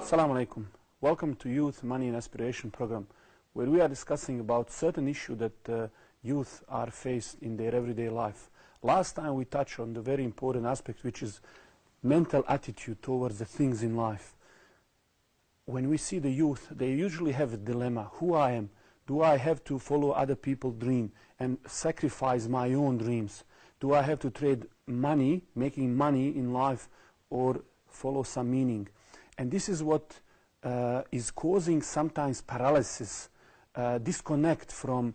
Assalamu alaikum. Welcome to Youth Money and Aspiration program, where we are discussing about certain issue that youth are faced in their everyday life. Last time we touched on the very important aspect, which is mental attitude towards the things in life. When we see the youth, they usually have a dilemma. Who I am? Do I have to follow other people's dream and sacrifice my own dreams? Do I have to trade money, making money in life, or follow some meaning? And this is what is causing sometimes paralysis, disconnect from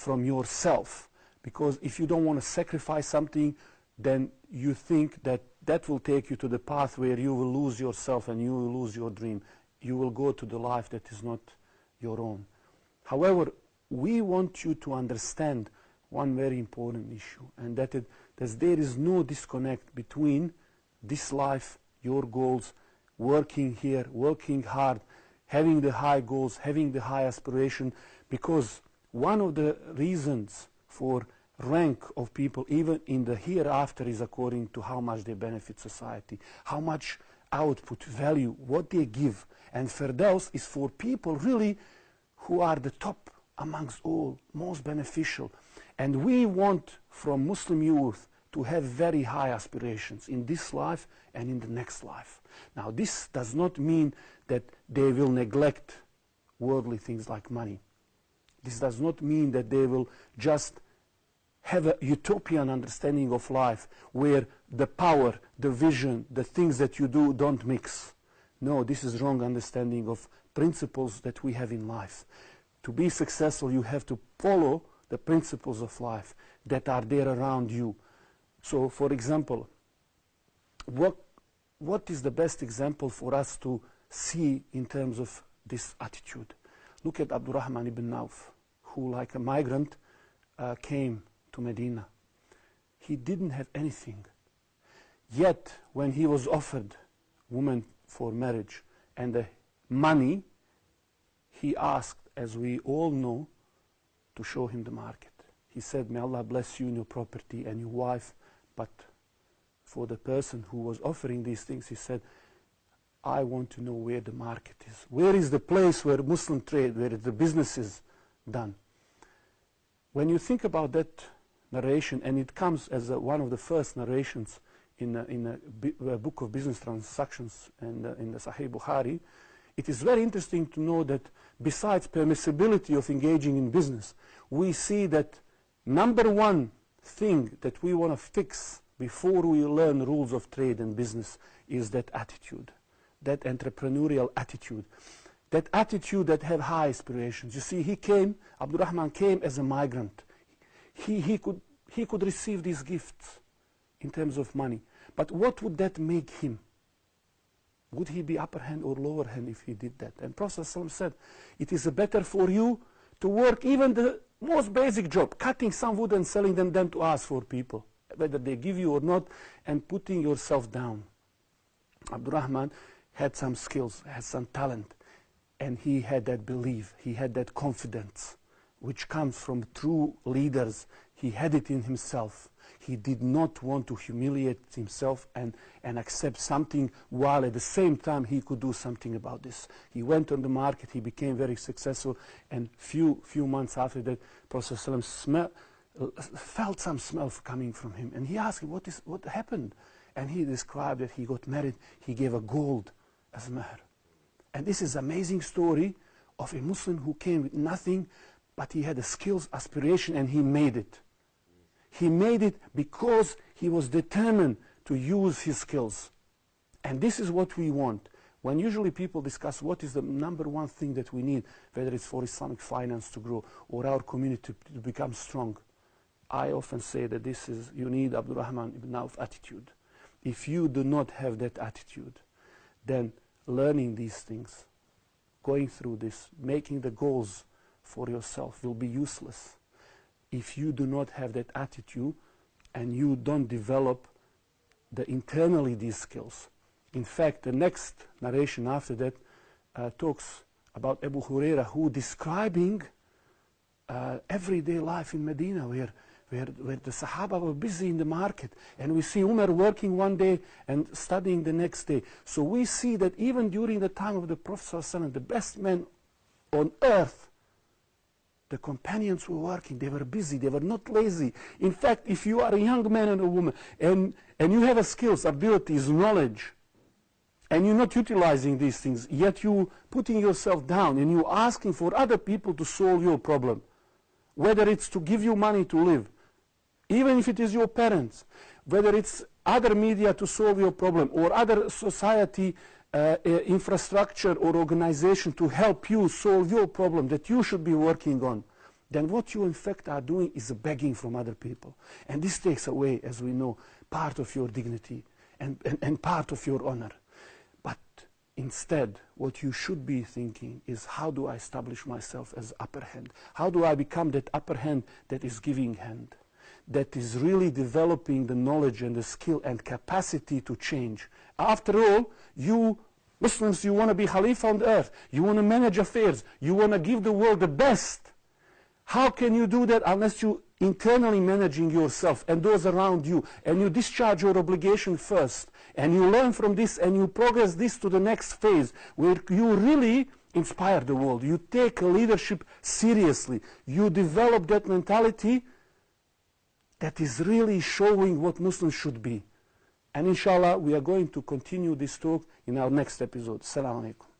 yourself. Because if you don't want to sacrifice something, then you think that that will take you to the path where you will lose yourself and you will lose your dream. You will go to the life that is not your own. However, we want you to understand one very important issue, and that there is no disconnect between this life, your goals, working here, working hard, having the high goals, having the high aspiration, because one of the reasons for rank of people, even in the hereafter, is according to how much they benefit society, how much output, value, what they give. And Firdaus is for people really who are the top amongst all, most beneficial. And we want from Muslim youth to have very high aspirations in this life and in the next life. Now, this does not mean that they will neglect worldly things like money. This does not mean that they will just have a utopian understanding of life where the power, the vision, the things that you do don't mix. No, this is wrong understanding of principles that we have in life. To be successful, you have to follow the principles of life that are there around you. So, for example, what is the best example for us to see in terms of this attitude? Look at Abdurrahman ibn Auf, who, like a migrant, came to Medina. He didn't have anything. Yet, when he was offered woman for marriage and the money, he asked, as we all know, to show him the market. He said, may Allah bless you in your property and your wife, but for the person who was offering these things, he said, I want to know where the market is. Where is the place where Muslim trade, where the business is done? When you think about that narration, and it comes as one of the first narrations in a book of business transactions and in the Sahih Bukhari, it is very interesting to know that besides permissibility of engaging in business, we see that number one thing that we want to fix before we learn rules of trade and business is that attitude, that entrepreneurial attitude, that attitude that have high aspirations. You see, Abdurrahman came as a migrant. He could receive these gifts in terms of money. But what would that make him? Would he be upper hand or lower hand if he did that? And Prophet ﷺ said, it is better for you to work even the most basic job, cutting some wood and selling them, than to ask for people, whether they give you or not, and putting yourself down. Abdurrahman had some skills, had some talent, and he had that belief, he had that confidence, which comes from true leaders. He had it in himself. He did not want to humiliate himself and accept something, while at the same time he could do something about this. He went on the market, he became very successful, and few months after that, Prophet ﷺ felt some smell coming from him. And he asked him, what happened? And he described that he got married, he gave a gold as mahr. And this is an amazing story of a Muslim who came with nothing, but he had the skills, aspiration, and he made it. He made it because he was determined to use his skills. And this is what we want. When usually people discuss what is the number one thing that we need, whether it's for Islamic finance to grow or our community to become strong, I often say that you need Abdurrahman ibn Auf attitude. If you do not have that attitude, then learning these things, going through this, making the goals for yourself will be useless. If you do not have that attitude and you don't develop internally these skills. In fact, the next narration after that talks about Abu Huraira, who describing everyday life in Medina, where the Sahaba were busy in the market, and we see Umar working one day and studying the next day. So we see that even during the time of the Prophet ﷺ, the best men on earth, the companions were working, they were busy, they were not lazy. In fact, if you are a young man and a woman, and you have skills, abilities, knowledge, and you're not utilizing these things, yet you putting yourself down and you asking for other people to solve your problem, whether it's to give you money to live, even if it is your parents, whether it's other media to solve your problem, or other society infrastructure or organization to help you solve your problem that you should be working on, then what you in fact are doing is begging from other people. And this takes away, as we know, part of your dignity and part of your honor. But instead, what you should be thinking is, how do I establish myself as upper hand? How do I become that upper hand that is giving hand, that is really developing the knowledge and the skill and capacity to change? After all, you Muslims, you want to be Khalifa on the earth. You want to manage affairs. You want to give the world the best. How can you do that unless you internally managing yourself and those around you, and you discharge your obligation first, and you learn from this, and you progress this to the next phase, where you really inspire the world. You take leadership seriously. You develop that mentality that is really showing what Muslims should be. And inshallah, we are going to continue this talk in our next episode. Assalamu alaikum.